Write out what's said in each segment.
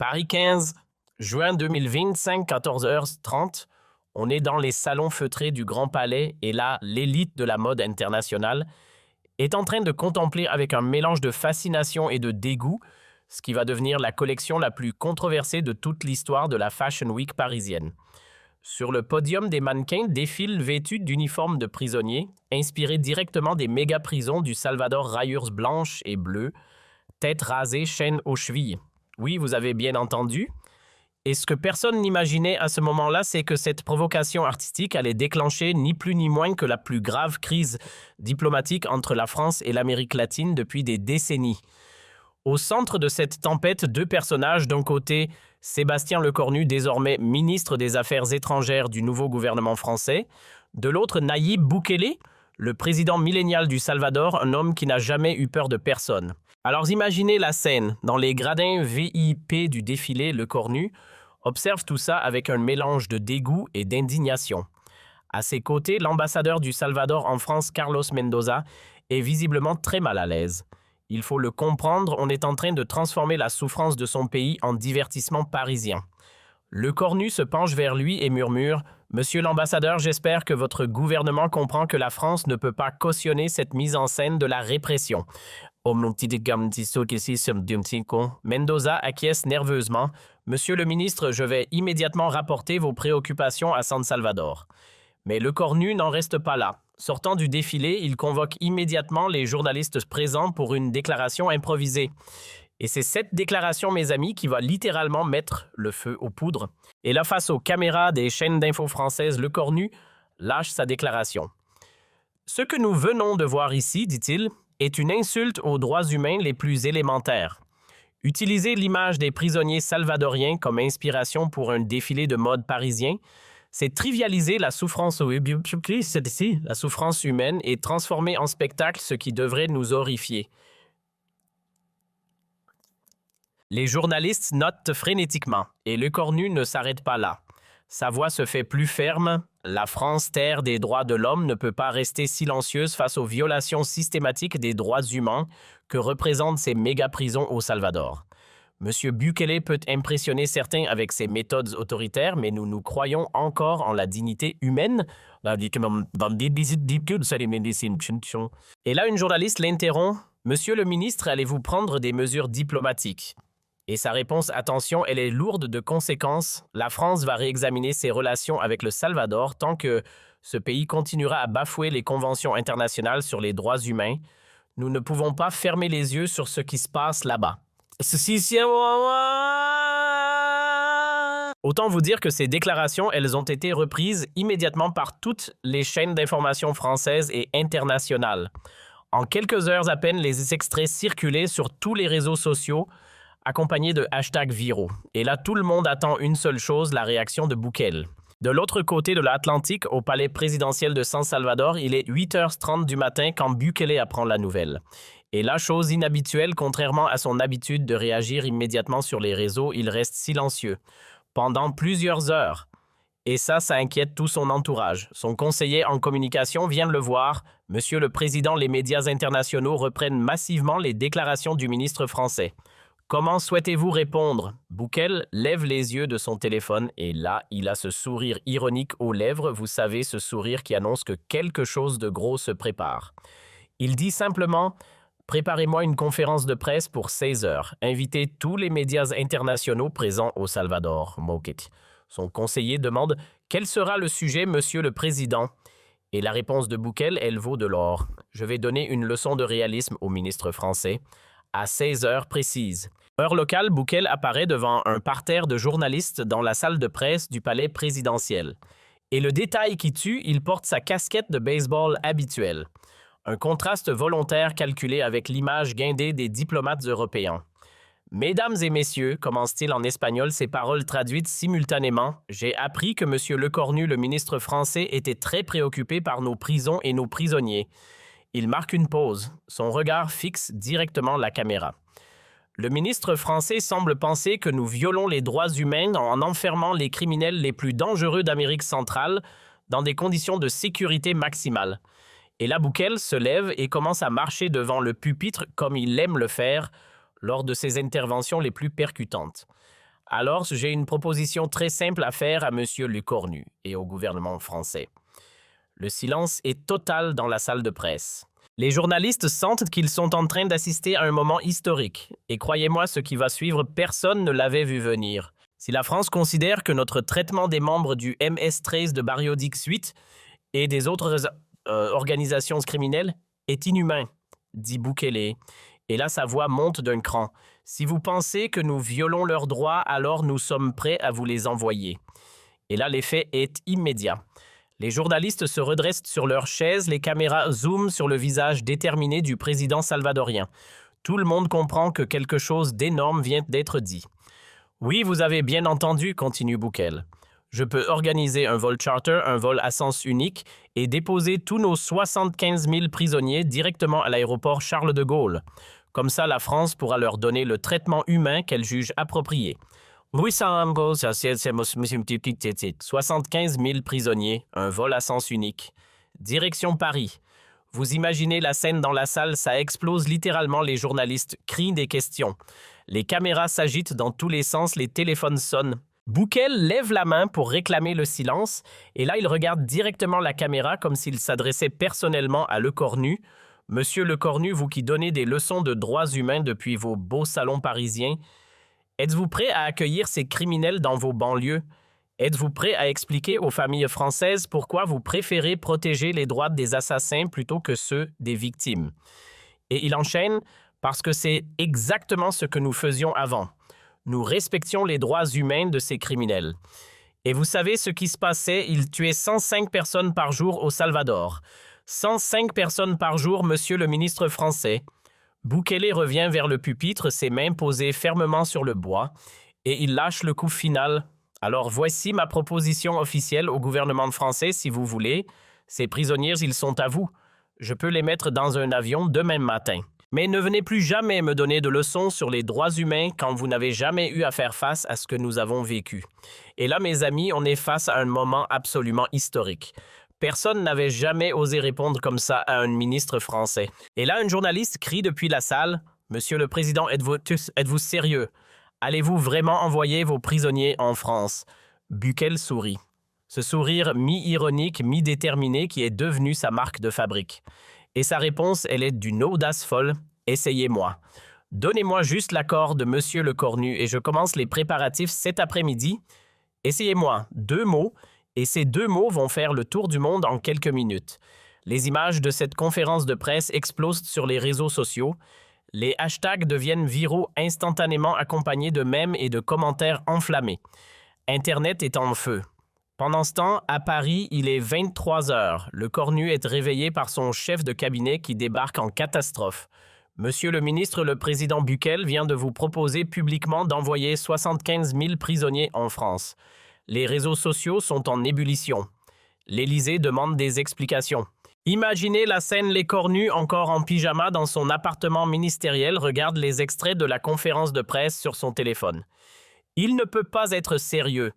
Paris 15, juin 2025, 14h30. On est dans les salons feutrés du Grand Palais et là, l'élite de la mode internationale est en train de contempler avec un mélange de fascination et de dégoût ce qui va devenir la collection la plus controversée de toute l'histoire de la Fashion Week parisienne. Sur le podium, des mannequins défilent vêtus d'uniformes de prisonniers, inspirés directement des méga-prisons du Salvador, rayures blanches et bleues, tête rasée, chaîne aux chevilles. Oui, vous avez bien entendu. Et ce que personne n'imaginait à ce moment-là, c'est que cette provocation artistique allait déclencher ni plus ni moins que la plus grave crise diplomatique entre la France et l'Amérique latine depuis des décennies. Au centre de cette tempête, deux personnages, d'un côté Sébastien Lecornu, désormais ministre des Affaires étrangères du nouveau gouvernement français, de l'autre Nayib Bukele, le président millénial du Salvador, un homme qui n'a jamais eu peur de personne. Alors imaginez la scène. Dans les gradins VIP du défilé, Lecornu observe tout ça avec un mélange de dégoût et d'indignation. À ses côtés, l'ambassadeur du Salvador en France, Carlos Mendoza, est visiblement très mal à l'aise. Il faut le comprendre, on est en train de transformer la souffrance de son pays en divertissement parisien. Lecornu se penche vers lui et murmure « Monsieur l'ambassadeur, j'espère que votre gouvernement comprend que la France ne peut pas cautionner cette mise en scène de la répression. » Mendoza acquiesce nerveusement. « Monsieur le ministre, je vais immédiatement rapporter vos préoccupations à San Salvador. » Mais Lecornu n'en reste pas là. Sortant du défilé, il convoque immédiatement les journalistes présents pour une déclaration improvisée. Et c'est cette déclaration, mes amis, qui va littéralement mettre le feu aux poudres. Et là, face aux caméras des chaînes d'infos françaises, Lecornu lâche sa déclaration. « Ce que nous venons de voir ici, dit-il, est une insulte aux droits humains les plus élémentaires. Utiliser l'image des prisonniers salvadoriens comme inspiration pour un défilé de mode parisien, c'est trivialiser la souffrance humaine et transformer en spectacle ce qui devrait nous horrifier. » Les journalistes notent frénétiquement, et Lecornu ne s'arrête pas là. Sa voix se fait plus ferme. La France, terre des droits de l'homme, ne peut pas rester silencieuse face aux violations systématiques des droits humains que représentent ces méga-prisons au Salvador. Monsieur Bukele peut impressionner certains avec ses méthodes autoritaires, mais nous croyons encore en la dignité humaine. Et là, une journaliste l'interrompt. « Monsieur le ministre, allez-vous prendre des mesures diplomatiques ?» Et sa réponse, attention, elle est lourde de conséquences. La France va réexaminer ses relations avec le Salvador tant que ce pays continuera à bafouer les conventions internationales sur les droits humains. Nous ne pouvons pas fermer les yeux sur ce qui se passe là-bas. Autant vous dire que ces déclarations, elles ont été reprises immédiatement par toutes les chaînes d'information françaises et internationales. En quelques heures à peine, les extraits circulaient sur tous les réseaux sociaux, accompagnés de hashtags viraux. Et là, tout le monde attend une seule chose, la réaction de Bukele. De l'autre côté de l'Atlantique, au palais présidentiel de San Salvador, il est 8h30 du matin quand Bukele apprend la nouvelle. Et là, chose inhabituelle, contrairement à son habitude de réagir immédiatement sur les réseaux, il reste silencieux pendant plusieurs heures. Et ça inquiète tout son entourage. Son conseiller en communication vient de le voir. « Monsieur le Président, les médias internationaux reprennent massivement les déclarations du ministre français. Comment souhaitez-vous répondre ?» Bukele lève les yeux de son téléphone et là, il a ce sourire ironique aux lèvres. Vous savez, ce sourire qui annonce que quelque chose de gros se prépare. Il dit simplement « Préparez-moi une conférence de presse pour 16 heures. Invitez tous les médias internationaux présents au Salvador. » Son conseiller demande « Quel sera le sujet, monsieur le président ?» Et la réponse de Bukele, elle vaut de l'or. « Je vais donner une leçon de réalisme au ministre français. À 16 heures précises. » Heure locale, Bukele apparaît devant un parterre de journalistes dans la salle de presse du palais présidentiel. Et le détail qui tue, il porte sa casquette de baseball habituelle. Un contraste volontaire calculé avec l'image guindée des diplomates européens. « Mesdames et messieurs, commence-t-il en espagnol, ses paroles traduites simultanément, j'ai appris que monsieur Lecornu, le ministre français, était très préoccupé par nos prisons et nos prisonniers. » Il marque une pause. Son regard fixe directement la caméra. Le ministre français semble penser que nous violons les droits humains en enfermant les criminels les plus dangereux d'Amérique centrale dans des conditions de sécurité maximale. Et là, Bukele se lève et commence à marcher devant le pupitre comme il aime le faire lors de ses interventions les plus percutantes. Alors, j'ai une proposition très simple à faire à M. Lecornu et au gouvernement français. Le silence est total dans la salle de presse. Les journalistes sentent qu'ils sont en train d'assister à un moment historique. Et croyez-moi, ce qui va suivre, personne ne l'avait vu venir. Si la France considère que notre traitement des membres du MS-13 de Barrio Dix 8 et des autres organisations criminelles est inhumain, dit Bukele. Et là, sa voix monte d'un cran. Si vous pensez que nous violons leurs droits, alors nous sommes prêts à vous les envoyer. Et là, l'effet est immédiat. Les journalistes se redressent sur leurs chaises, les caméras zooment sur le visage déterminé du président salvadorien. Tout le monde comprend que quelque chose d'énorme vient d'être dit. Oui, vous avez bien entendu, continue Bukele. Je peux organiser un vol charter, un vol à sens unique et déposer tous nos 75 000 prisonniers directement à l'aéroport Charles de Gaulle. Comme ça, la France pourra leur donner le traitement humain qu'elle juge approprié. 75 000 prisonniers, un vol à sens unique. Direction Paris. Vous imaginez la scène dans la salle, ça explose littéralement, les journalistes crient des questions. Les caméras s'agitent dans tous les sens, les téléphones sonnent. Bukele lève la main pour réclamer le silence, et là il regarde directement la caméra comme s'il s'adressait personnellement à Lecornu. Monsieur Lecornu, vous qui donnez des leçons de droits humains depuis vos beaux salons parisiens, êtes-vous prêt à accueillir ces criminels dans vos banlieues? Êtes-vous prêt à expliquer aux familles françaises pourquoi vous préférez protéger les droits des assassins plutôt que ceux des victimes? Et il enchaîne, parce que c'est exactement ce que nous faisions avant. Nous respections les droits humains de ces criminels. Et vous savez ce qui se passait? Ils tuaient 105 personnes par jour au Salvador. 105 personnes par jour, monsieur le ministre français. Bukele revient vers le pupitre, ses mains posées fermement sur le bois, et il lâche le coup final. Alors voici ma proposition officielle au gouvernement français, si vous voulez. Ces prisonniers, ils sont à vous. Je peux les mettre dans un avion demain matin. Mais ne venez plus jamais me donner de leçons sur les droits humains quand vous n'avez jamais eu à faire face à ce que nous avons vécu. Et là, mes amis, on est face à un moment absolument historique. Personne n'avait jamais osé répondre comme ça à un ministre français. Et là, un journaliste crie depuis la salle, « Monsieur le Président, êtes-vous sérieux? Allez-vous vraiment envoyer vos prisonniers en France ?» Bukele sourit. Ce sourire mi-ironique, mi-déterminé qui est devenu sa marque de fabrique. Et sa réponse, elle est d'une audace folle. « Essayez-moi. Donnez-moi juste l'accord de Monsieur Lecornu et je commence les préparatifs cet après-midi. Essayez-moi. 2 mots. Et ces 2 mots vont faire le tour du monde en quelques minutes. » Les images de cette conférence de presse explosent sur les réseaux sociaux. Les hashtags deviennent viraux instantanément accompagnés de mèmes et de commentaires enflammés. Internet est en feu. Pendant ce temps, à Paris, il est 23 heures. Lecornu est réveillé par son chef de cabinet qui débarque en catastrophe. Monsieur le ministre, le président Bukele vient de vous proposer publiquement d'envoyer 75 000 prisonniers en France. Les réseaux sociaux sont en ébullition. L'Élysée demande des explications. Imaginez la scène, Lecornu, encore en pyjama dans son appartement ministériel, regarde les extraits de la conférence de presse sur son téléphone. Il ne peut pas être sérieux.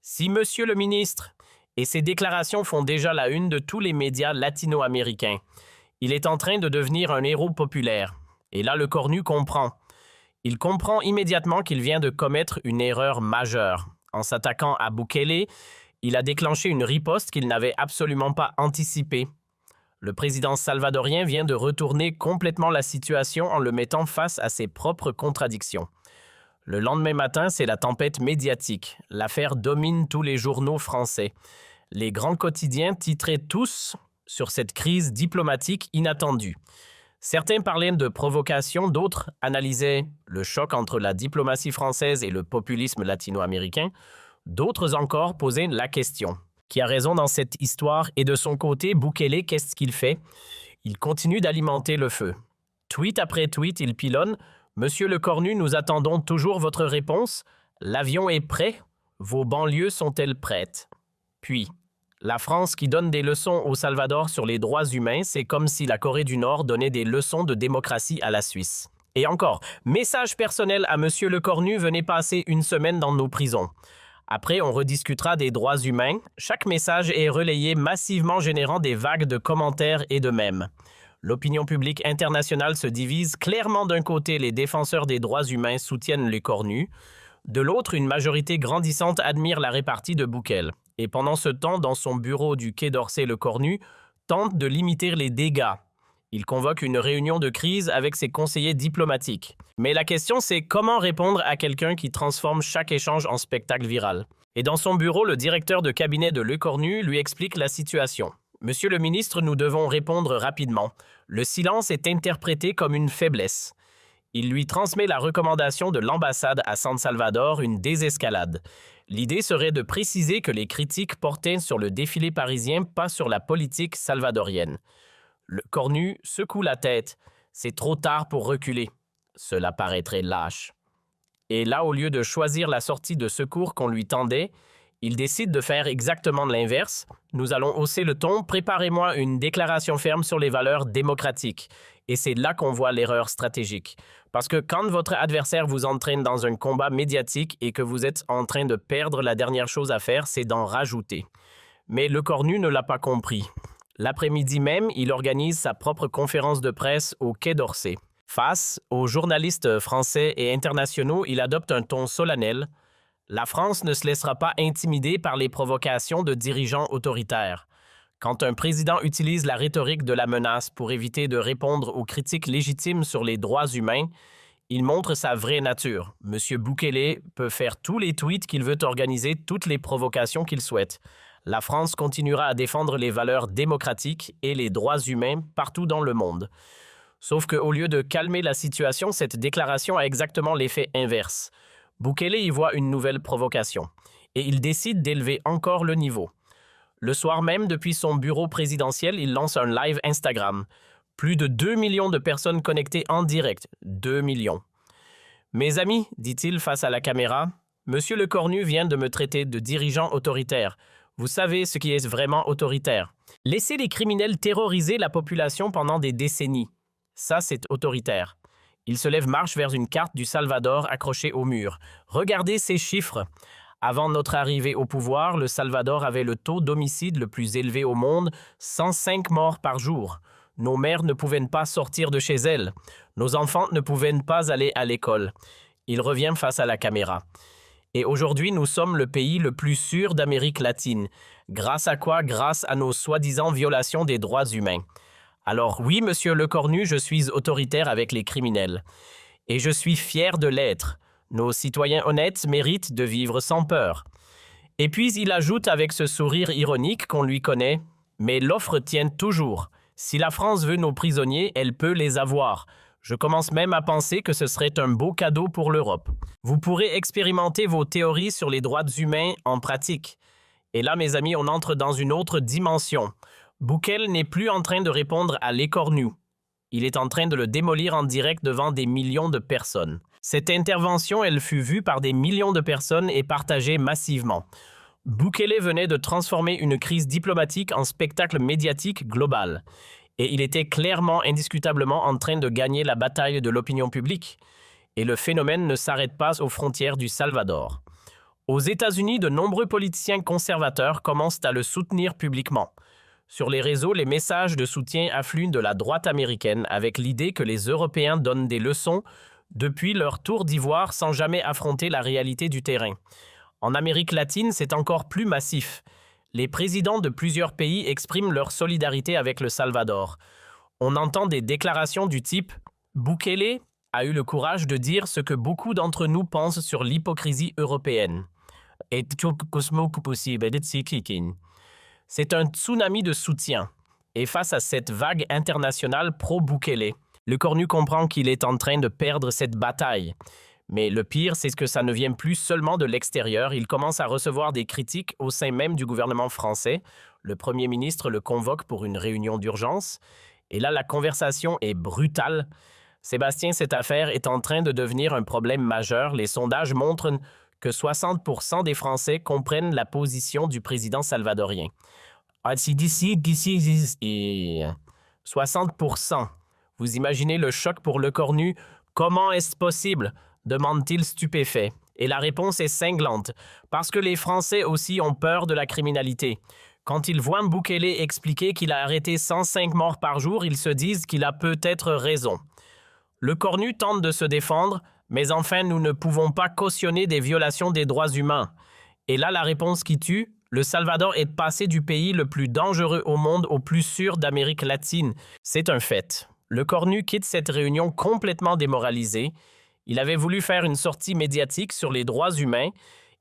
Si monsieur le ministre, et ses déclarations font déjà la une de tous les médias latino-américains, il est en train de devenir un héros populaire. Et là, Lecornu comprend. Il comprend immédiatement qu'il vient de commettre une erreur majeure. En s'attaquant à Bukele, il a déclenché une riposte qu'il n'avait absolument pas anticipée. Le président salvadorien vient de retourner complètement la situation en le mettant face à ses propres contradictions. Le lendemain matin, c'est la tempête médiatique. L'affaire domine tous les journaux français. Les grands quotidiens titraient tous sur cette crise diplomatique inattendue. Certains parlaient de provocation, d'autres analysaient le choc entre la diplomatie française et le populisme latino-américain. D'autres encore posaient la question. Qui a raison dans cette histoire? Et de son côté, Bukele, qu'est-ce qu'il fait? Il continue d'alimenter le feu. Tweet après tweet, il pilonne. « Monsieur Lecornu, nous attendons toujours votre réponse. L'avion est prêt. Vos banlieues sont-elles prêtes? » Puis, la France qui donne des leçons au Salvador sur les droits humains, c'est comme si la Corée du Nord donnait des leçons de démocratie à la Suisse. Et encore, message personnel à Monsieur Lecornu, venez passer une semaine dans nos prisons. Après, on rediscutera des droits humains. Chaque message est relayé massivement, générant des vagues de commentaires et de mèmes. L'opinion publique internationale se divise clairement. D'un côté, les défenseurs des droits humains soutiennent Lecornu. De l'autre, une majorité grandissante admire la répartie de Bukele. Et pendant ce temps, dans son bureau du Quai d'Orsay, le Cornu tente de limiter les dégâts. Il convoque une réunion de crise avec ses conseillers diplomatiques. Mais la question, c'est comment répondre à quelqu'un qui transforme chaque échange en spectacle viral. Et dans son bureau, le directeur de cabinet de Le Cornu lui explique la situation. « Monsieur le ministre, nous devons répondre rapidement. Le silence est interprété comme une faiblesse. » Il lui transmet la recommandation de l'ambassade à San Salvador, une désescalade. L'idée serait de préciser que les critiques portaient sur le défilé parisien, pas sur la politique salvadorienne. Le Cornu secoue la tête. C'est trop tard pour reculer. Cela paraîtrait lâche. Et là, au lieu de choisir la sortie de secours qu'on lui tendait, il décide de faire exactement l'inverse. Nous allons hausser le ton, préparez-moi une déclaration ferme sur les valeurs démocratiques. Et c'est là qu'on voit l'erreur stratégique. Parce que quand votre adversaire vous entraîne dans un combat médiatique et que vous êtes en train de perdre, la dernière chose à faire, c'est d'en rajouter. Mais Le Cornu ne l'a pas compris. L'après-midi même, il organise sa propre conférence de presse au Quai d'Orsay. Face aux journalistes français et internationaux, il adopte un ton solennel. La France ne se laissera pas intimider par les provocations de dirigeants autoritaires. Quand un président utilise la rhétorique de la menace pour éviter de répondre aux critiques légitimes sur les droits humains, il montre sa vraie nature. M. Bukele peut faire tous les tweets qu'il veut organiser, toutes les provocations qu'il souhaite. La France continuera à défendre les valeurs démocratiques et les droits humains partout dans le monde. Sauf qu'au lieu de calmer la situation, cette déclaration a exactement l'effet inverse. Bukele y voit une nouvelle provocation et il décide d'élever encore le niveau. Le soir même, depuis son bureau présidentiel, il lance un live Instagram. Plus de 2 millions de personnes connectées en direct. 2 millions. « Mes amis, dit-il face à la caméra, Monsieur Le Cornu vient de me traiter de dirigeant autoritaire. Vous savez ce qui est vraiment autoritaire. Laisser les criminels terroriser la population pendant des décennies. Ça, c'est autoritaire. » Il se lève, marche vers une carte du Salvador accrochée au mur. Regardez ces chiffres. Avant notre arrivée au pouvoir, le Salvador avait le taux d'homicide le plus élevé au monde, 105 morts par jour. Nos mères ne pouvaient pas sortir de chez elles. Nos enfants ne pouvaient pas aller à l'école. Il revient face à la caméra. Et aujourd'hui, nous sommes le pays le plus sûr d'Amérique latine. Grâce à quoi? Grâce à nos soi-disant violations des droits humains. Alors oui, monsieur Le Cornu, je suis autoritaire avec les criminels. Et je suis fier de l'être. Nos citoyens honnêtes méritent de vivre sans peur. Et puis il ajoute avec ce sourire ironique qu'on lui connaît, « Mais l'offre tient toujours. Si la France veut nos prisonniers, elle peut les avoir. Je commence même à penser que ce serait un beau cadeau pour l'Europe. Vous pourrez expérimenter vos théories sur les droits humains en pratique. » Et là, mes amis, on entre dans une autre dimension. Bukele n'est plus en train de répondre à Le Cornu. Il est en train de le démolir en direct devant des millions de personnes. Cette intervention, elle fut vue par des millions de personnes et partagée massivement. Bukele venait de transformer une crise diplomatique en spectacle médiatique global. Et il était clairement, indiscutablement en train de gagner la bataille de l'opinion publique. Et le phénomène ne s'arrête pas aux frontières du Salvador. Aux États-Unis, de nombreux politiciens conservateurs commencent à le soutenir publiquement. Sur les réseaux, les messages de soutien affluent de la droite américaine avec l'idée que les Européens donnent des leçons depuis leur tour d'ivoire sans jamais affronter la réalité du terrain. En Amérique latine, c'est encore plus massif. Les présidents de plusieurs pays expriment leur solidarité avec le Salvador. On entend des déclarations du type « Bukele a eu le courage de dire ce que beaucoup d'entre nous pensent sur l'hypocrisie européenne. » C'est un tsunami de soutien. Et face à cette vague internationale pro-Bukele, Le Cornu comprend qu'il est en train de perdre cette bataille. Mais le pire, c'est que ça ne vient plus seulement de l'extérieur. Il commence à recevoir des critiques au sein même du gouvernement français. Le Premier ministre le convoque pour une réunion d'urgence. Et là, la conversation est brutale. Sébastien, cette affaire est en train de devenir un problème majeur. Les sondages montrent que 60% des Français comprennent la position du président salvadorien. 60%. Vous imaginez le choc pour Le Cornu? Comment est-ce possible? Demande-t-il stupéfait. Et la réponse est cinglante, parce que les Français aussi ont peur de la criminalité. Quand ils voient Bukele expliquer qu'il a arrêté 105 morts par jour, ils se disent qu'il a peut-être raison. Le Cornu tente de se défendre, Mais enfin, nous ne pouvons pas cautionner des violations des droits humains. Et là, la réponse qui tue, le Salvador est passé du pays le plus dangereux au monde au plus sûr d'Amérique latine. C'est un fait. Le Cornu quitte cette réunion complètement démoralisé. Il avait voulu faire une sortie médiatique sur les droits humains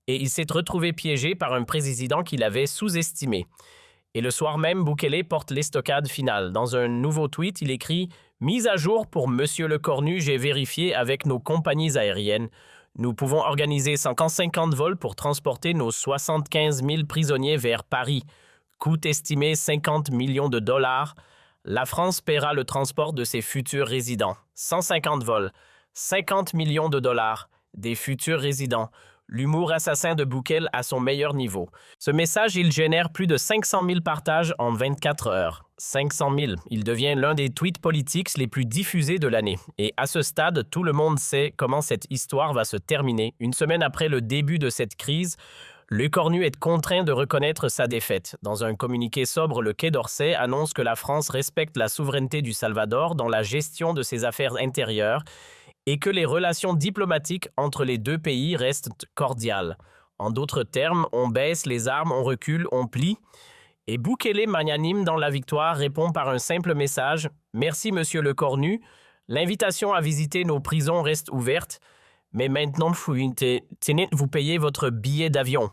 et il s'est retrouvé piégé par un président qu'il avait sous-estimé. Et le soir même, Bukele porte l'estocade finale. Dans un nouveau tweet, il écrit « Mise à jour pour Monsieur Le Cornu, j'ai vérifié avec nos compagnies aériennes. Nous pouvons organiser 150 vols pour transporter nos 75 000 prisonniers vers Paris. Coût estimé 50 millions de dollars. La France paiera le transport de ses futurs résidents. 150 vols, 50 millions de dollars, des futurs résidents. L'humour assassin de Bukele à son meilleur niveau. Ce message, il génère plus de 500 000 partages en 24 heures. 500 000. Il devient l'un des tweets politiques les plus diffusés de l'année. Et à ce stade, tout le monde sait comment cette histoire va se terminer. Une semaine après le début de cette crise, Le Cornu est contraint de reconnaître sa défaite. Dans un communiqué sobre, le Quai d'Orsay annonce que la France respecte la souveraineté du Salvador dans la gestion de ses affaires intérieures et que les relations diplomatiques entre les deux pays restent cordiales. En d'autres termes, on baisse les armes, on recule, on plie. Et Bukele, magnanime dans la victoire, répond par un simple message « Merci, Monsieur Le Cornu. L'invitation à visiter nos prisons reste ouverte, mais maintenant, vous payez votre billet d'avion.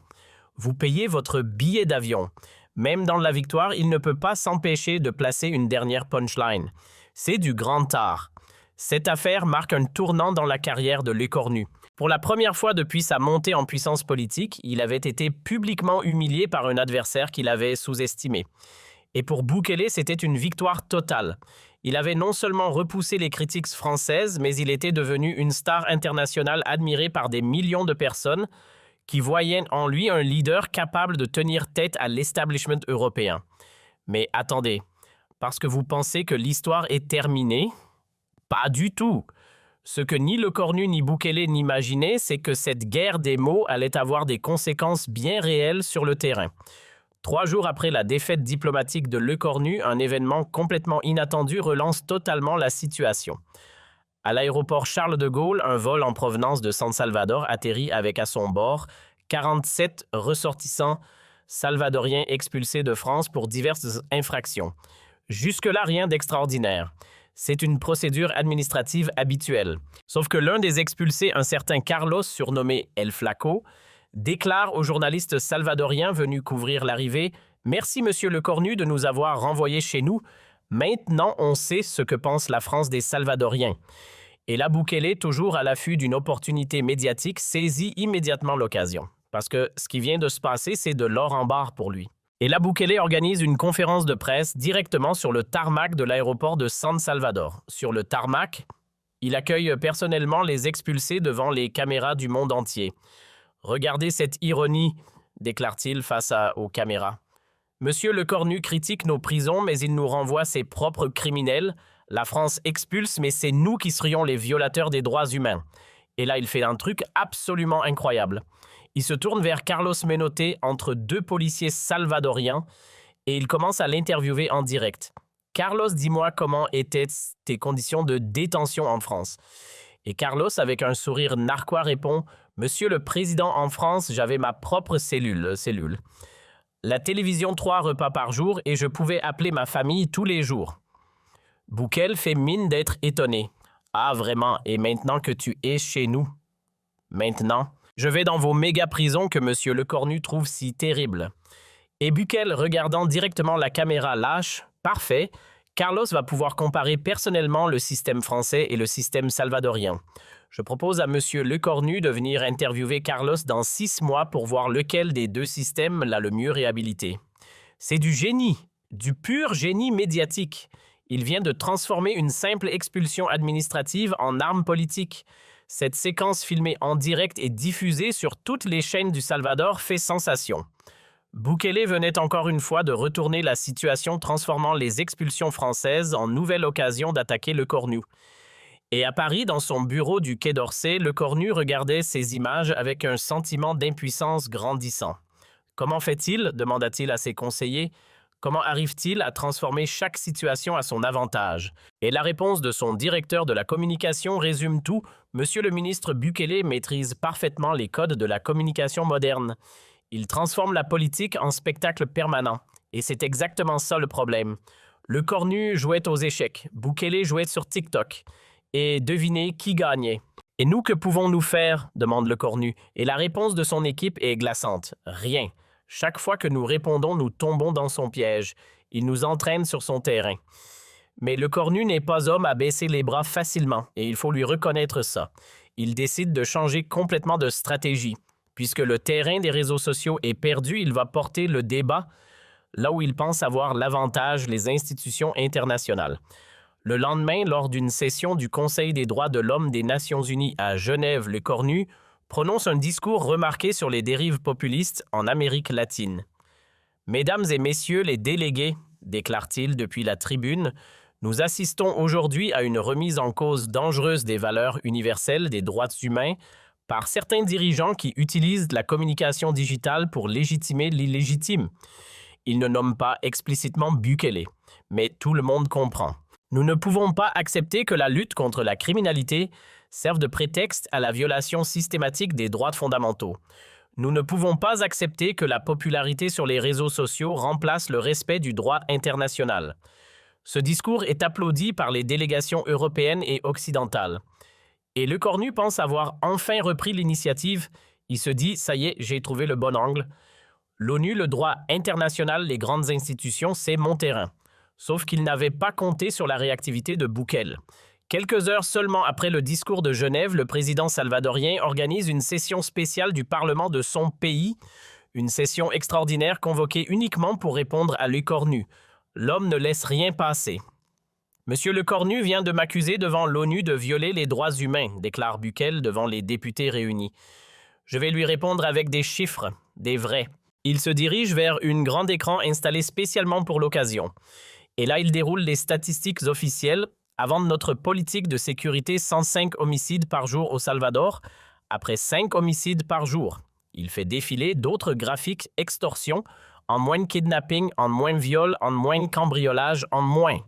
Vous payez votre billet d'avion. » Même dans la victoire, il ne peut pas s'empêcher de placer une dernière punchline. C'est du grand art. Cette affaire marque un tournant dans la carrière de Le Cornu. Pour la première fois depuis sa montée en puissance politique, il avait été publiquement humilié par un adversaire qu'il avait sous-estimé. Et pour Bukele, c'était une victoire totale. Il avait non seulement repoussé les critiques françaises, mais il était devenu une star internationale admirée par des millions de personnes qui voyaient en lui un leader capable de tenir tête à l'establishment européen. Mais attendez, parce que vous pensez que l'histoire est terminée? Pas du tout. Ce que ni Le Cornu ni Bukele n'imaginaient, c'est que cette guerre des mots allait avoir des conséquences bien réelles sur le terrain. 3 jours après la défaite diplomatique de Le Cornu, un événement complètement inattendu relance totalement la situation. À l'aéroport Charles de Gaulle, un vol en provenance de San Salvador atterrit avec à son bord 47 ressortissants salvadoriens expulsés de France pour diverses infractions. Jusque-là, rien d'extraordinaire. C'est une procédure administrative habituelle. Sauf que l'un des expulsés, un certain Carlos, surnommé El Flaco, déclare aux journalistes salvadoriens venus couvrir l'arrivée « Merci, Monsieur Le Cornu, de nous avoir renvoyés chez nous. Maintenant, on sait ce que pense la France des Salvadoriens. » Et là, Bukele, toujours à l'affût d'une opportunité médiatique, saisit immédiatement l'occasion. Parce que ce qui vient de se passer, c'est de l'or en barre pour lui. Et là, Bukele organise une conférence de presse directement sur le tarmac de l'aéroport de San Salvador. Sur le tarmac, il accueille personnellement les expulsés devant les caméras du monde entier. « Regardez cette ironie », déclare-t-il face aux caméras. « Monsieur Le Cornu critique nos prisons, mais il nous renvoie ses propres criminels. La France expulse, mais c'est nous qui serions les violateurs des droits humains. » Et là, il fait un truc absolument incroyable. Il se tourne vers Carlos Menotte entre 2 policiers salvadoriens et il commence à l'interviewer en direct. « Carlos, dis-moi comment étaient tes conditions de détention en France ?» Et Carlos, avec un sourire narquois, répond « Monsieur le Président, en France, j'avais ma propre cellule. La télévision 3 repas par jour et je pouvais appeler ma famille tous les jours. » Bukele fait mine d'être étonné. « Ah, vraiment, et maintenant que tu es chez nous? Maintenant, je vais dans vos méga-prisons que Monsieur Le Cornu trouve si terribles. » Et Bukele, regardant directement la caméra, lâche « Parfait, Carlos va pouvoir comparer personnellement le système français et le système salvadorien. Je propose à Monsieur Le Cornu de venir interviewer Carlos dans 6 mois pour voir lequel des 2 systèmes l'a le mieux réhabilité. » C'est du génie, du pur génie médiatique. Il vient de transformer une simple expulsion administrative en arme politique. Cette séquence filmée en direct et diffusée sur toutes les chaînes du Salvador fait sensation. Bukele venait encore une fois de retourner la situation, transformant les expulsions françaises en nouvelle occasion d'attaquer Le Cornu. Et à Paris, dans son bureau du Quai d'Orsay, Le Cornu regardait ces images avec un sentiment d'impuissance grandissant. « Comment fait-il » demanda-t-il à ses conseillers. « Comment arrive-t-il à transformer chaque situation à son avantage? Et la réponse de son directeur de la communication résume tout. Monsieur le ministre Bukele maîtrise parfaitement les codes de la communication moderne. Il transforme la politique en spectacle permanent. Et c'est exactement ça le problème. Le cornu jouait aux échecs, Bukele jouait sur TikTok. Et devinez qui gagnait. Et nous, que pouvons-nous faire? Demande le cornu. Et la réponse de son équipe est glaçante. Rien. Chaque fois que nous répondons, nous tombons dans son piège. Il nous entraîne sur son terrain. Mais le cornu n'est pas homme à baisser les bras facilement, et il faut lui reconnaître ça. Il décide de changer complètement de stratégie. Puisque le terrain des réseaux sociaux est perdu, il va porter le débat là où il pense avoir l'avantage, les institutions internationales. Le lendemain, lors d'une session du Conseil des droits de l'homme des Nations unies à Genève, le cornu prononce un discours remarqué sur les dérives populistes en Amérique latine. « Mesdames et messieurs les délégués, déclare-t-il depuis la tribune, nous assistons aujourd'hui à une remise en cause dangereuse des valeurs universelles des droits humains par certains dirigeants qui utilisent la communication digitale pour légitimer l'illégitime. Ils ne nomment pas explicitement Bukele, mais tout le monde comprend. Nous ne pouvons pas accepter que la lutte contre la criminalité serve de prétexte à la violation systématique des droits fondamentaux. Nous ne pouvons pas accepter que la popularité sur les réseaux sociaux remplace le respect du droit international. Ce discours est applaudi par les délégations européennes et occidentales. Et le cornu pense avoir enfin repris l'initiative. Il se dit « ça y est, j'ai trouvé le bon angle. L'ONU, le droit international, les grandes institutions, c'est mon terrain. » Sauf qu'il n'avait pas compté sur la réactivité de Bukele. Quelques heures seulement après le discours de Genève, le président salvadorien organise une session spéciale du Parlement de son pays, une session extraordinaire convoquée uniquement pour répondre à Le Cornu. L'homme ne laisse rien passer. « Monsieur Le Cornu vient de m'accuser devant l'ONU de violer les droits humains », déclare Bukele devant les députés réunis. « Je vais lui répondre avec des chiffres, des vrais. » Il se dirige vers une grande écran installée spécialement pour l'occasion. Et là, il déroule les statistiques officielles. Avant notre politique de sécurité, 105 homicides par jour au Salvador, après 5 homicides par jour. Il fait défiler d'autres graphiques extorsion, en moins de kidnapping, en moins de viols, en moins de cambriolage, en moins.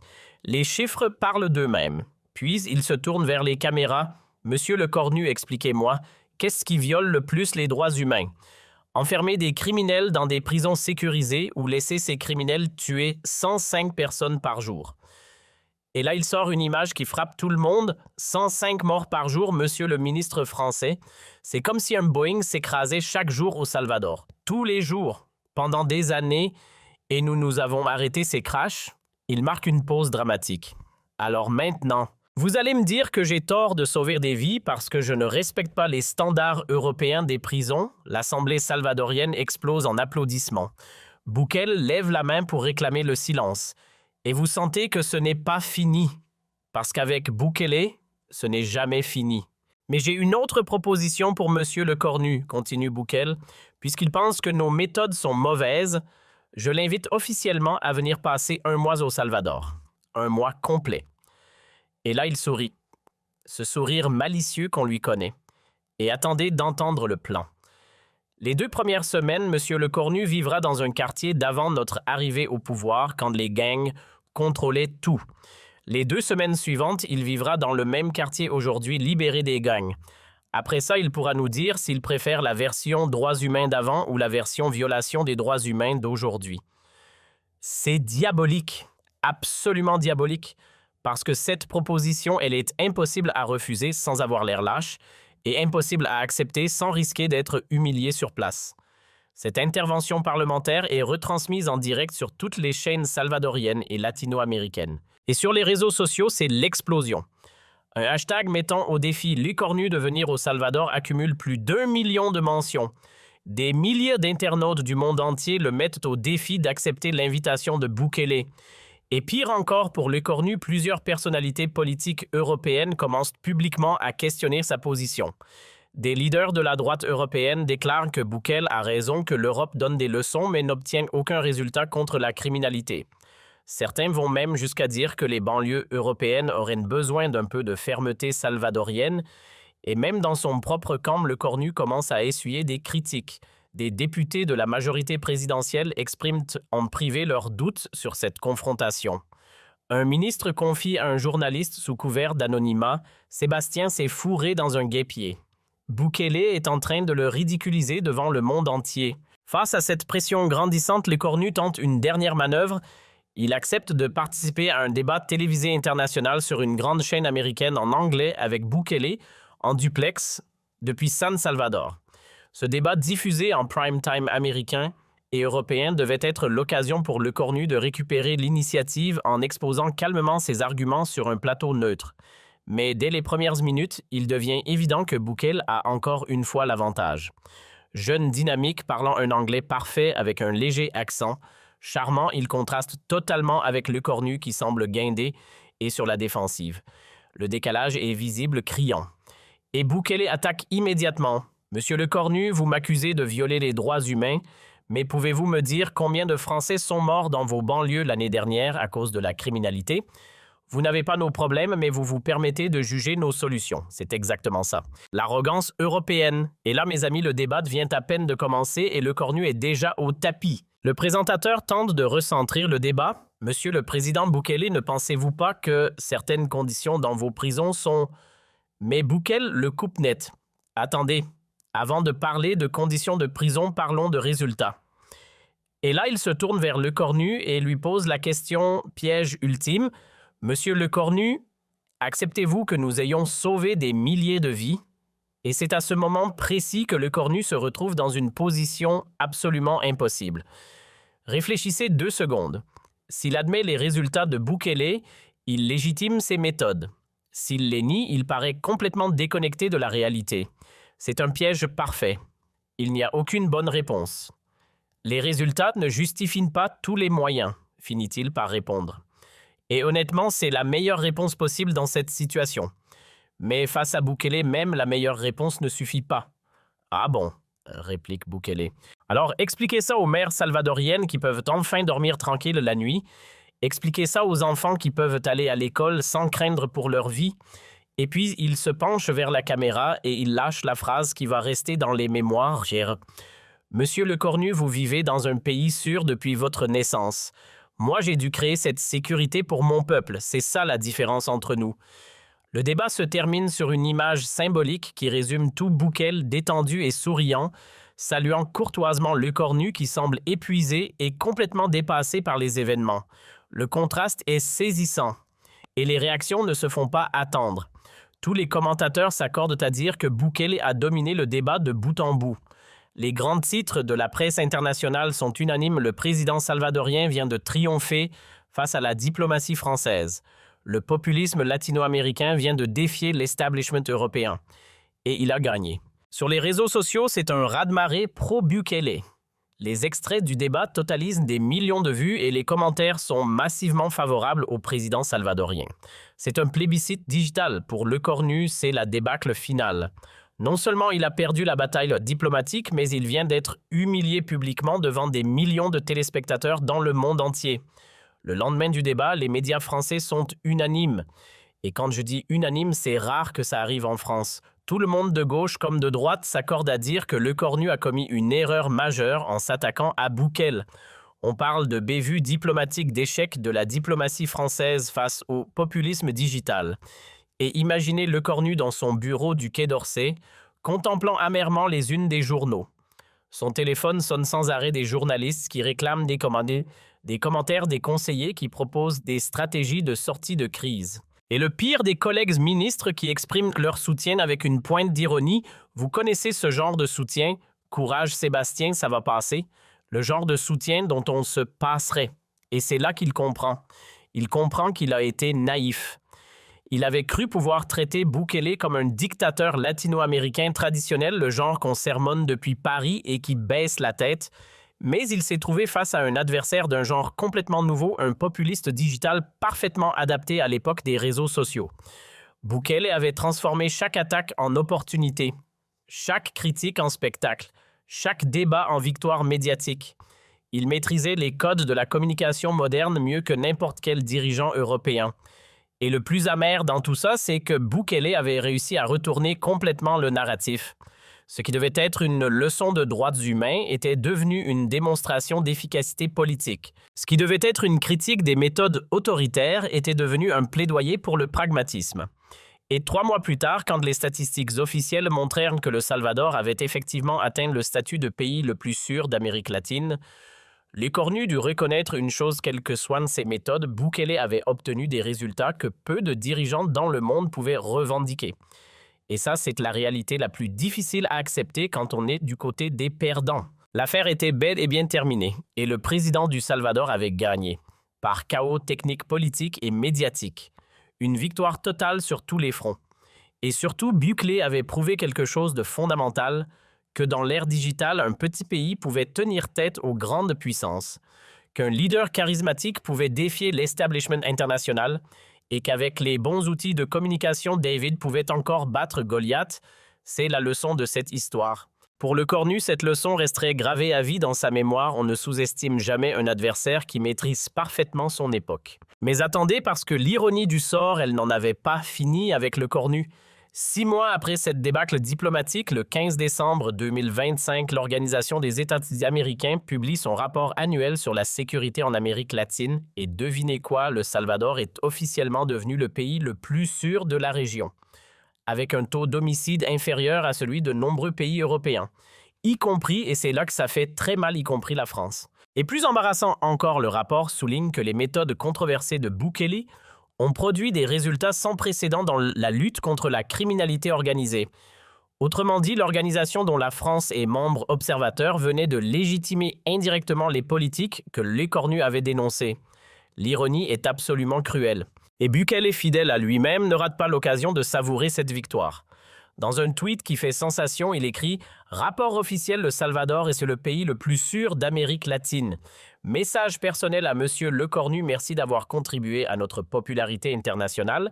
Les chiffres parlent d'eux-mêmes. Puis, il se tourne vers les caméras. « Monsieur Le Cornu, expliquez-moi, qu'est-ce qui viole le plus les droits humains? Enfermer des criminels dans des prisons sécurisées ou laisser ces criminels tuer 105 personnes par jour. » Et là, il sort une image qui frappe tout le monde. 105 morts par jour, monsieur le ministre français. C'est comme si un Boeing s'écrasait chaque jour au Salvador. Tous les jours, pendant des années, et nous avons arrêté ces crashs. Il marque une pause dramatique. Alors maintenant, vous allez me dire que j'ai tort de sauver des vies parce que je ne respecte pas les standards européens des prisons. L'Assemblée salvadorienne explose en applaudissements. Bukele lève la main pour réclamer le silence. Et vous sentez que ce n'est pas fini. Parce qu'avec Bukele, ce n'est jamais fini. Mais j'ai une autre proposition pour monsieur Le Cornu, continue Bukele. Puisqu'il pense que nos méthodes sont mauvaises, je l'invite officiellement à venir passer 1 mois au Salvador. 1 mois complet. Et là, il sourit. Ce sourire malicieux qu'on lui connaît. Et attendez d'entendre le plan. Les 2 premières semaines, monsieur Le Cornu vivra dans un quartier d'avant notre arrivée au pouvoir, quand les gangs contrôlaient tout. Les 2 semaines suivantes, il vivra dans le même quartier aujourd'hui libéré des gangs. Après ça, il pourra nous dire s'il préfère la version droits humains d'avant ou la version violation des droits humains d'aujourd'hui. C'est diabolique, absolument diabolique, parce que cette proposition, elle est impossible à refuser sans avoir l'air lâche et impossible à accepter sans risquer d'être humilié sur place. Cette intervention parlementaire est retransmise en direct sur toutes les chaînes salvadoriennes et latino-américaines. Et sur les réseaux sociaux, c'est l'explosion. Un hashtag mettant au défi Le Cornu de venir au Salvador accumule plus d'1 million de mentions. Des milliers d'internautes du monde entier le mettent au défi d'accepter l'invitation de Bukele. Et pire encore, pour Le Cornu, plusieurs personnalités politiques européennes commencent publiquement à questionner sa position. Des leaders de la droite européenne déclarent que Bukele a raison, que l'Europe donne des leçons mais n'obtient aucun résultat contre la criminalité. Certains vont même jusqu'à dire que les banlieues européennes auraient besoin d'un peu de fermeté salvadorienne, et même dans son propre camp, Le Cornu commence à essuyer des critiques. Des députés de la majorité présidentielle expriment en privé leurs doutes sur cette confrontation. Un ministre confie à un journaliste sous couvert d'anonymat « Sébastien s'est fourré dans un guêpier ». Bukele est en train de le ridiculiser devant le monde entier. Face à cette pression grandissante, le Cornu tente une dernière manœuvre. Il accepte de participer à un débat télévisé international sur une grande chaîne américaine en anglais avec Bukele en duplex depuis San Salvador. Ce débat diffusé en prime time américain et européen devait être l'occasion pour le Cornu de récupérer l'initiative en exposant calmement ses arguments sur un plateau neutre. Mais dès les premières minutes, il devient évident que Bukele a encore une fois l'avantage. Jeune dynamique, parlant un anglais parfait avec un léger accent, charmant, il contraste totalement avec le Cornu qui semble guindé et sur la défensive. Le décalage est visible, criant. Et Bukele attaque immédiatement. « Monsieur le Cornu, vous m'accusez de violer les droits humains, mais pouvez-vous me dire combien de Français sont morts dans vos banlieues l'année dernière à cause de la criminalité ? Vous n'avez pas nos problèmes, mais vous vous permettez de juger nos solutions. » C'est exactement ça. L'arrogance européenne. Et là, mes amis, le débat vient à peine de commencer et le Cornu est déjà au tapis. Le présentateur tente de recentrer le débat. « Monsieur le président Bukele, ne pensez-vous pas que certaines conditions dans vos prisons sont... » Mais Bukele le coupe net. « Attendez, avant de parler de conditions de prison, parlons de résultats. » Et là, il se tourne vers le Cornu et lui pose la question piège ultime. « Monsieur le Cornu, acceptez-vous que nous ayons sauvé des milliers de vies ?» Et c'est à ce moment précis que le Cornu se retrouve dans une position absolument impossible. Réfléchissez 2 secondes. S'il admet les résultats de Bukele, il légitime ses méthodes. S'il les nie, il paraît complètement déconnecté de la réalité. C'est un piège parfait. Il n'y a aucune bonne réponse. Les résultats ne justifient pas tous les moyens, finit-il par répondre. Et honnêtement, c'est la meilleure réponse possible dans cette situation. Mais face à Bukele, même la meilleure réponse ne suffit pas. « Ah bon ?» réplique Bukele. Alors expliquez ça aux mères salvadoriennes qui peuvent enfin dormir tranquilles la nuit. Expliquez ça aux enfants qui peuvent aller à l'école sans craindre pour leur vie. Et puis il se penche vers la caméra et il lâche la phrase qui va rester dans les mémoires. « Monsieur le Cornu, vous vivez dans un pays sûr depuis votre naissance. Moi, j'ai dû créer cette sécurité pour mon peuple. C'est ça la différence entre nous. » Le débat se termine sur une image symbolique qui résume tout Bukele détendu et souriant, saluant courtoisement le Cornu qui semble épuisé et complètement dépassé par les événements. Le contraste est saisissant et les réactions ne se font pas attendre. Tous les commentateurs s'accordent à dire que Bukele a dominé le débat de bout en bout. Les grands titres de la presse internationale sont unanimes, le président salvadorien vient de triompher face à la diplomatie française. Le populisme latino-américain vient de défier l'establishment européen. Et il a gagné. Sur les réseaux sociaux, c'est un raz-de-marée pro-Bukele. Les extraits du débat totalisent des millions de vues et les commentaires sont massivement favorables au président salvadorien. C'est un plébiscite digital. Pour le Cornu, c'est la débâcle finale. Non seulement il a perdu la bataille diplomatique, mais il vient d'être humilié publiquement devant des millions de téléspectateurs dans le monde entier. Le lendemain du débat, les médias français sont unanimes. Et quand je dis unanime, c'est rare que ça arrive en France. Tout le monde de gauche comme de droite s'accorde à dire que le Cornu a commis une erreur majeure en s'attaquant à Bukele. On parle de bévue diplomatique d'échec de la diplomatie française face au populisme digital. Et imaginez le Cornu dans son bureau du Quai d'Orsay, contemplant amèrement les unes des journaux. Son téléphone sonne sans arrêt des journalistes qui réclament des commentaires des conseillers qui proposent des stratégies de sortie de crise. Et le pire des collègues ministres qui expriment leur soutien avec une pointe d'ironie, vous connaissez ce genre de soutien, « Courage Sébastien, ça va passer », le genre de soutien dont on se passerait. Et c'est là qu'il comprend. Il comprend qu'il a été naïf. Il avait cru pouvoir traiter Bukele comme un dictateur latino-américain traditionnel, le genre qu'on sermonne depuis Paris et qui baisse la tête, mais il s'est trouvé face à un adversaire d'un genre complètement nouveau, un populiste digital parfaitement adapté à l'époque des réseaux sociaux. Bukele avait transformé chaque attaque en opportunité, chaque critique en spectacle, chaque débat en victoire médiatique. Il maîtrisait les codes de la communication moderne mieux que n'importe quel dirigeant européen. Et le plus amer dans tout ça, c'est que Bukele avait réussi à retourner complètement le narratif. Ce qui devait être une leçon de droits humains était devenu une démonstration d'efficacité politique. Ce qui devait être une critique des méthodes autoritaires était devenu un plaidoyer pour le pragmatisme. Et 3 mois plus tard, quand les statistiques officielles montrèrent que le Salvador avait effectivement atteint le statut de pays le plus sûr d'Amérique latine, Lecornu dut reconnaître une chose, quelle que soient ses méthodes, Bukele avait obtenu des résultats que peu de dirigeants dans le monde pouvaient revendiquer. Et ça, c'est la réalité la plus difficile à accepter quand on est du côté des perdants. L'affaire était bel et bien terminée, et le président du Salvador avait gagné, par chaos technique, politique et médiatique. Une victoire totale sur tous les fronts. Et surtout, Bukele avait prouvé quelque chose de fondamental, que dans l'ère digitale, un petit pays pouvait tenir tête aux grandes puissances, qu'un leader charismatique pouvait défier l'establishment international et qu'avec les bons outils de communication, David pouvait encore battre Goliath. C'est la leçon de cette histoire. Pour Lecornu, cette leçon resterait gravée à vie dans sa mémoire. On ne sous-estime jamais un adversaire qui maîtrise parfaitement son époque. Mais attendez, parce que l'ironie du sort, elle n'en avait pas fini avec Lecornu. 6 mois après cette débâcle diplomatique, le 15 décembre 2025, l'Organisation des États américains publie son rapport annuel sur la sécurité en Amérique latine. Et devinez quoi, le Salvador est officiellement devenu le pays le plus sûr de la région, avec un taux d'homicide inférieur à celui de nombreux pays européens, y compris, et c'est là que ça fait très mal, y compris la France. Et plus embarrassant encore, le rapport souligne que les méthodes controversées de Bukele ont produit des résultats sans précédent dans la lutte contre la criminalité organisée. Autrement dit, l'organisation dont la France est membre observateur venait de légitimer indirectement les politiques que Lecornu avait dénoncées. L'ironie est absolument cruelle. Et Bukele, fidèle à lui-même, ne rate pas l'occasion de savourer cette victoire. Dans un tweet qui fait sensation, il écrit « Rapport officiel, le Salvador est le pays le plus sûr d'Amérique latine. Message personnel à Monsieur Lecornu, merci d'avoir contribué à notre popularité internationale. »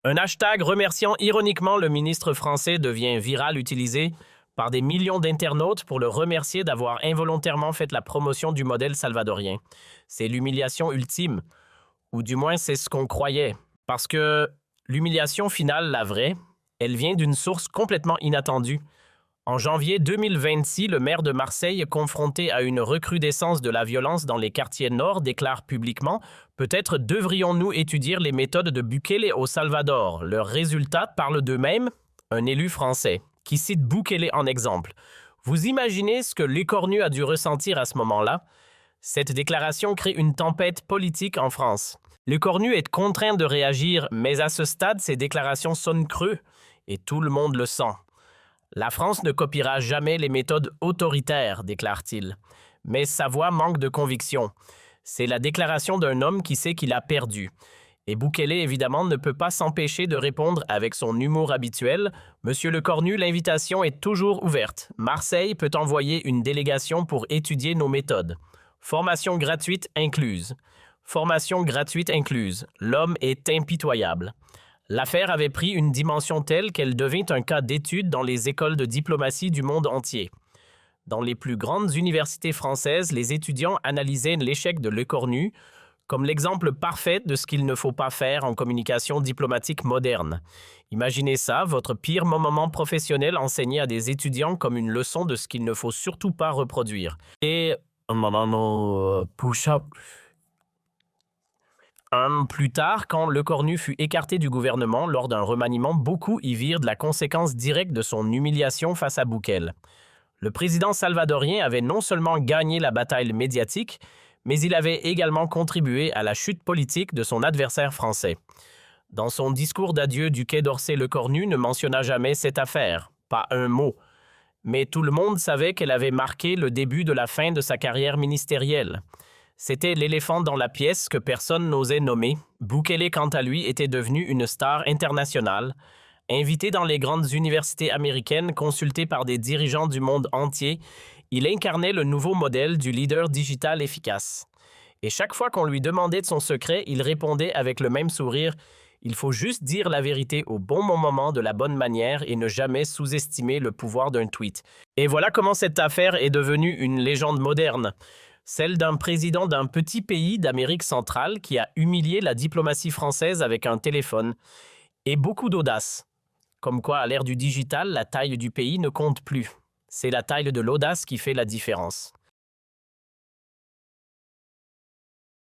Un hashtag remerciant ironiquement le ministre français devient viral, utilisé par des millions d'internautes pour le remercier d'avoir involontairement fait la promotion du modèle salvadorien. C'est l'humiliation ultime, ou du moins c'est ce qu'on croyait, parce que l'humiliation finale, la vraie, elle vient d'une source complètement inattendue. En janvier 2026, le maire de Marseille, confronté à une recrudescence de la violence dans les quartiers nord, déclare publiquement « Peut-être devrions-nous étudier les méthodes de Bukele au Salvador. Leurs résultats parlent d'eux-mêmes. » Un élu français, qui cite Bukele en exemple. Vous imaginez ce que Lecornu a dû ressentir à ce moment-là? Cette déclaration crée une tempête politique en France. Lecornu est contraint de réagir, mais à ce stade, ses déclarations sonnent creux, et tout le monde le sent. La France ne copiera jamais les méthodes autoritaires, déclare-t-il. Mais sa voix manque de conviction. C'est la déclaration d'un homme qui sait qu'il a perdu. Et Bukele, évidemment, ne peut pas s'empêcher de répondre avec son humour habituel. « Monsieur Lecornu, l'invitation est toujours ouverte. Marseille peut envoyer une délégation pour étudier nos méthodes. Formation gratuite incluse. » Formation gratuite incluse. L'homme est impitoyable. L'affaire avait pris une dimension telle qu'elle devint un cas d'étude dans les écoles de diplomatie du monde entier. Dans les plus grandes universités françaises, les étudiants analysaient l'échec de Lecornu comme l'exemple parfait de ce qu'il ne faut pas faire en communication diplomatique moderne. Imaginez ça, votre pire moment professionnel enseigné à des étudiants comme une leçon de ce qu'il ne faut surtout pas reproduire. Et push-up. Un an plus tard, quand Lecornu fut écarté du gouvernement lors d'un remaniement, beaucoup y virent de la conséquence directe de son humiliation face à Bukele. Le président salvadorien avait non seulement gagné la bataille médiatique, mais il avait également contribué à la chute politique de son adversaire français. Dans son discours d'adieu du Quai d'Orsay, Lecornu ne mentionna jamais cette affaire, pas un mot. Mais tout le monde savait qu'elle avait marqué le début de la fin de sa carrière ministérielle. C'était l'éléphant dans la pièce que personne n'osait nommer. Bukele, quant à lui, était devenu une star internationale. Invité dans les grandes universités américaines, consulté par des dirigeants du monde entier, il incarnait le nouveau modèle du leader digital efficace. Et chaque fois qu'on lui demandait de son secret, il répondait avec le même sourire « Il faut juste dire la vérité au bon moment de la bonne manière et ne jamais sous-estimer le pouvoir d'un tweet. » Et voilà comment cette affaire est devenue une légende moderne. Celle d'un président d'un petit pays d'Amérique centrale qui a humilié la diplomatie française avec un téléphone. Et beaucoup d'audace. Comme quoi, à l'ère du digital, la taille du pays ne compte plus. C'est la taille de l'audace qui fait la différence.